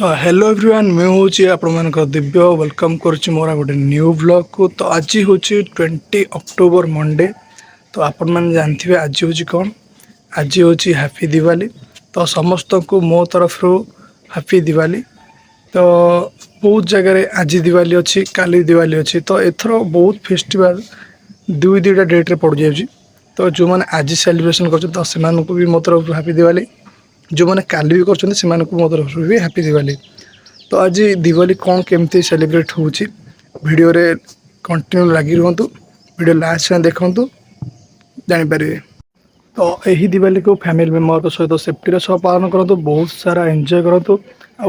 Hello everyone मैं हूँ आपण दिव्य वेलकम करुच्ची मोर गोटे न्यू ब्लॉग को। तो आज हूँ 20 अक्टोबर मंडे। तो आपण मैंने जानते हैं आज हूँ कौन, आज हूँ हैप्पी दिवाली। तो समस्त को मो तरफ हैप्पी दिवाली। तो बहुत जगह आज दिवाली अच्छी काली दिवाली अच्छी, तो एथर बहुत फेस्टिवल दुईटा डेट्रे पड़ जाए। तो जो मैंने आज सेलिब्रेशन कर भी मो तरफ हैप्पी दिवाली, जो मैंने काली भी कर मो तरफ भी हैप्पी दिवाली। तो आज दिवाली कौन केमती सेलिब्रेट होची वीडियो रे कंटिन्यू लगी रुहतु, वीडियो लास्ट में देखंतु जानीपारे। तो यही दिवाली को फैमिली मेम्बर सहित सेफ्टी सह पालन करूँ, बहुत सारा एंजॉय करूँ।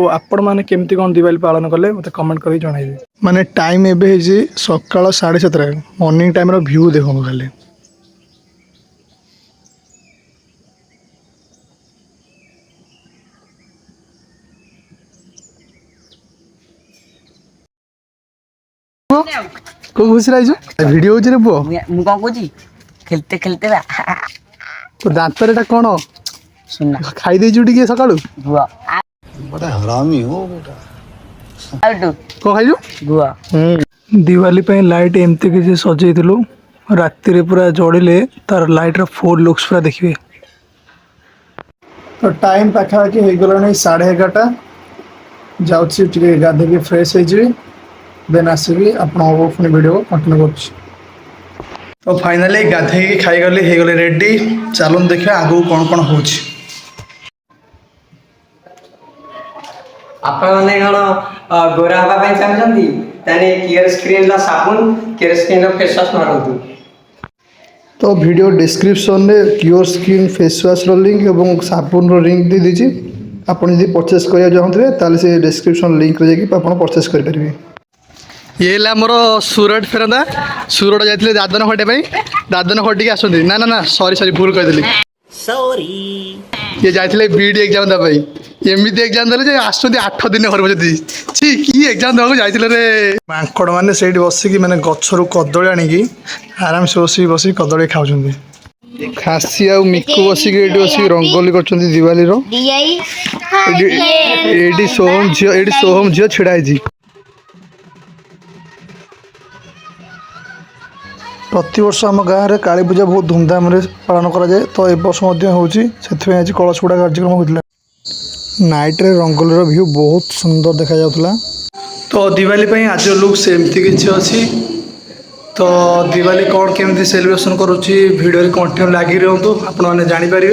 आपण मैंने केमती कौन दिवाली पालन कले मत कमेंट कर जनइबे। माने टाइम एबे सकाळ 7:30 मॉर्निंग टाइम रो व्यू देखो खाली। को खुशी रहिजो वीडियो होची रे पुओ मु कौन कहूँ खेलते खेलते तो दांत रे कोन सुनना खाई दे जुटी के सकाळू गुआ बड़ा हरामी हो बेटा। आउटू को खाइजो गुआ। दिवाली पे लाइट एमती किसी सजेइलु, राति रे पूरा जड़िले तार लाइट रो फुल लुक्स पूरा देखिए। तो टाइम पाखापाखि हो गलानी 11:30 जाऊँगी टे गाधे फ्रेश हो देन आसबि आपको पुणी वीडियो कंटिन्यू कर। तो फाइनाली गाधे खाईगली हो गले रेडी। चलून देखिए आगू कौन कौन हो। आपने कौन गोरा हाँवाई चाहते कियर स्क्रीन साबुन कियर स्क्रीन फेस वाश मारतु। तो वीडियो डिस्क्रिप्शन में cure skin face wash link और साबुन लिंक दे दीजिए। आपड़ जब परचेस करा चाहते हैं से डिस्क्रिप्शन लिंक रे जाकि आप परचेस करेंगे। ये मोर सुरट फेरंदा सुरट जाते दादन खटे दादन खटिक आसती ना ना ना सॉरी सॉरी भूल कहीदेली सॉरी। ये जाते बीड एग्जाम देवाई एमती एग्जाम देले आस 8 दिन घर बजे छि कि एग्जाम देवा जाते रे। मांकड़ मैंने से बसिकी मैंने गचर कदली आणिकी आराम से बस कदली खाऊँ। खासी आ मिकु बसिकी बस रंगोली कर दिवाली सोहम झील छिड़ाई। प्रति वर्ष आम गाँव में काली पूजा बहुत धूमधाम रे पालन करा जाए। तो ए वर्ष आज कलश गुड़ा कार्यक्रम होता। नाइट रे रंगोली व्यू बहुत सुंदर देखा जाउतला। तो दिवाली आज लुक सेमती किसी अच्छी। तो दिवाली कौन केमती सेलिब्रेशन करुच्ची वीडियो रे कंटिन्यू लगी रहतु आपण मैंने जानीपारे।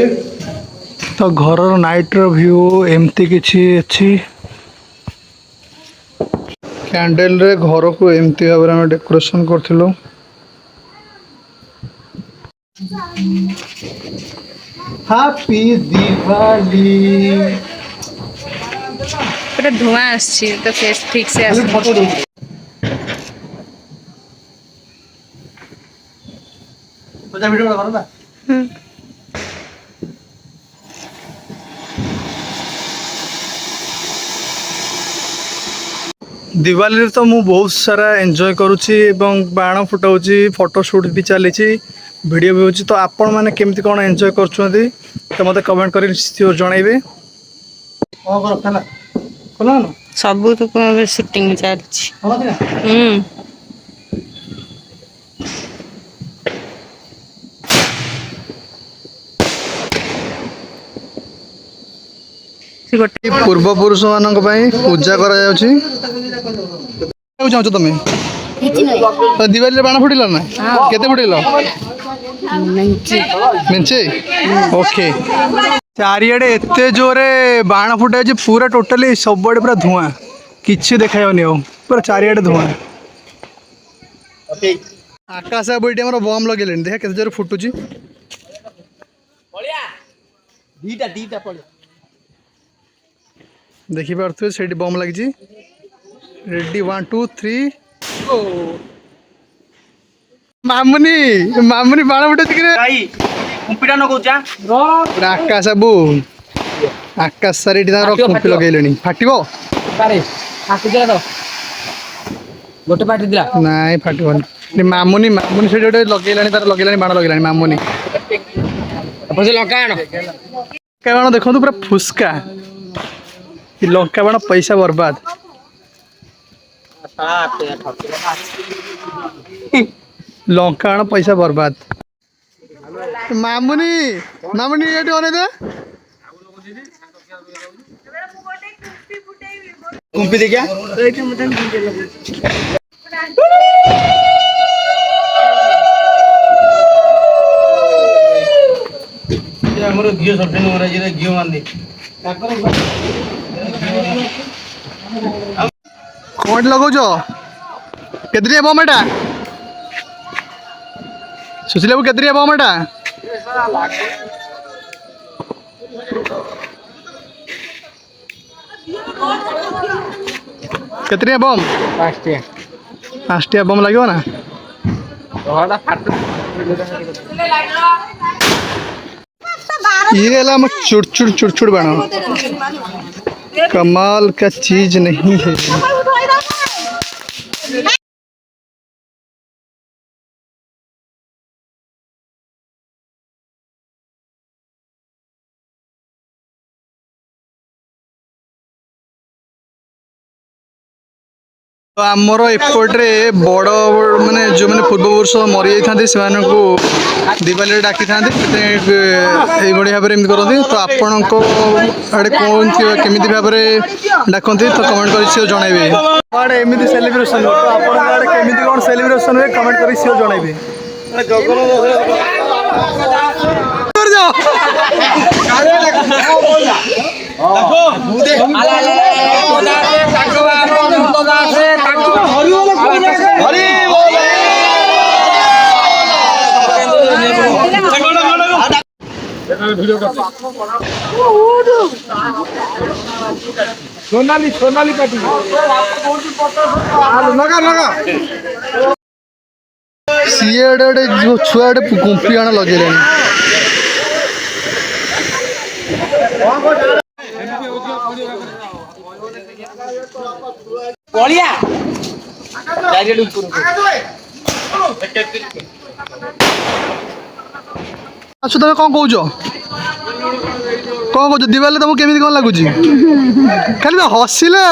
तो घर नाइट रो व्यू एमती किसी अच्छी। कैंडल रे घर को एमती भाव में डेकोरेशन करथिलु। हैप्पी दिवाली पूरा धुआं आछी तो फेस ठीक से आछी। मजा वीडियो करो ना। दिवाली तो मु बहुत सारा एंजॉय करुच्ची, बाण फुटाऊँची, फोटोशूट भी चली वीडियो भी होची। तो आपण मैंने केमती कौन एंजॉय कर तो मत कमेंट कर जनइबे। सब तो शूटिंग चलछि। पूर्व पुरुष मान पूजा कर तुम दिवाली बाण फुटिल ना केते फुटिल मेंचे ओके। चारिआडे एते जोरे बाण फुटा पूरा टोटाली सब आड़े पूरा धुआं किसी देखानी हो पूरा चारिआडे धुआं। आकाश बईटी आम बम लगे देख के जोर फुटुची। देखिपे से बम लगी रेडी 1 2 3 मामुनी मामुनी बाण फुटे आकाश बाबू आकाश सारी कुंपी लगे फाट गोटे पार्टी दिला नाई फाटबनी। मामुनी मामुनी से लगे तार लगे बाण लगे मामुनी लंका बाण देखो पूरा फुस्का ये लंका बाण पैसा बर्बाद लंका बाण पैसा बर्बाद मामुनी मामुनी ये दे कुंपी दे क्या हमरो घियो सब दिन मरा जे घियो मान दे कौन लगाउछ केतरी बम एटा सुशील बाबू केतरी बम एटा केतरी बम पांचटिया बम लागो ना ये हम चुड़चुड़ बाण कमाल का चीज नहीं है तो आमर एपटे बड़ माने जो मैंने पूर्व वर्ष मरी जाती से दिवाली डाकी था भाई भाव में करती तो आपण आड़े कौन केमी भाव में डाकती तो कमेंट कर जनइबे आड़े एमती सेलिब्रेशन तो आपड़ केमी कौन सेलिब्रेशन हुए कमेंट कर जनइबे सोनाली सोनाली पार्टी सीएडे जो छुआडे गुंफी आना लगे अच्छा तुम कौन कौच दिवाली तुमको केमी कौन लगुच खाली तो हसिले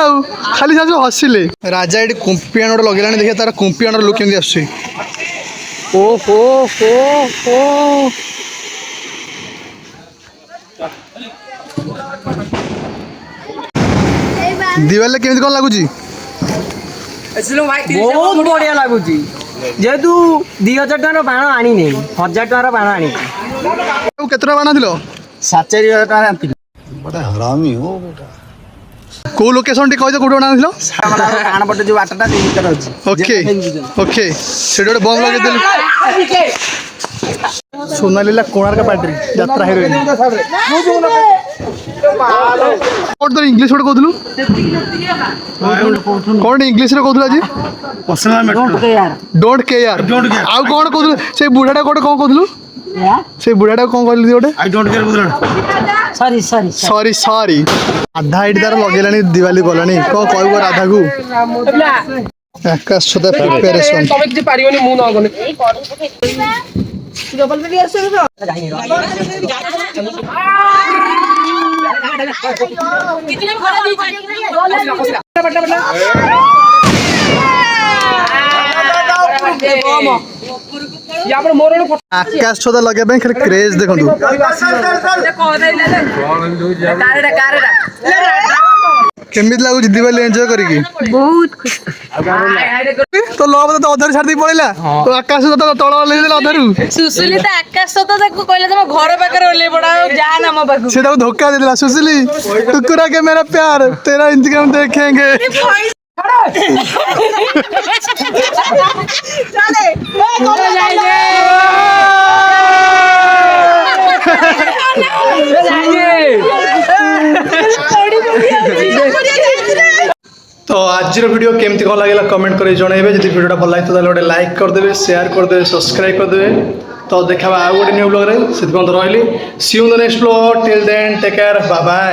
खाली हसिले राजा ये कुंपी आण गोटे लगे देखिए तार कुंपी आण लुक केमी आस दिवाली केमी कौन लगुच बहुत बढ़िया लगुच जेहेतु 2000 टकर बाण आनी 1000 टकर बाण आनी केत बाण थी 7,000 टकर बड़ा हरामी हो बेटा कौ लोकेशन टी कह कौट बना आनपटे जो बाटटा भीतर अछि ओके ओके से गोटे बम लगे सोनालीला कोणार्क पार्टी यात्रा हिरोइन कौन तो इंग्लिश गोटे कहलु कौन इंग्लिश रे कहलु आज डोंट केयर आउ कौन कहलु से बुढ़ाटा कोटे कौन कहलु से बुढ़ाटा कौन कहलु गोटे आई डोंट केयर बुढ़ाटा सॉरी सॉरी सॉरी सॉरी आधा एटी तार लगे दिवाली गलानी कौन कहब राधा को आकाश छता प्रिपरेशन तमे किछ पारियोनी मु न गने डबल पे आसे कितने खरा दी बटा बटा या पर मोर आकाश छता लगे खाली क्रेज देखंतु केमित लागु दिवाली एंजॉय करिकी बहुत खुश तो लो तो अधर छाड़ी पड़ेला तो आकाश तो तळ ले देला अधरु सुसुली त आकाश तो ताको कहले तम घर पाकर ओले बडा जा ना म पाकु सेटा धोखा दे देला सुसुली टुकुरा के मेरा प्यार तेरा इंतकाम देखेंगे चले तो आज वीडियो केमती कौन लगे कमेंट कर जनइबे जब वीडियो भल लगे तो गोटे लाइक करदे शेयर करदे सब्सक्राइब करदे तो देखा आउ गोटे न्यू ब्लॉग रे से रही see you in the next blog till then take care bye bye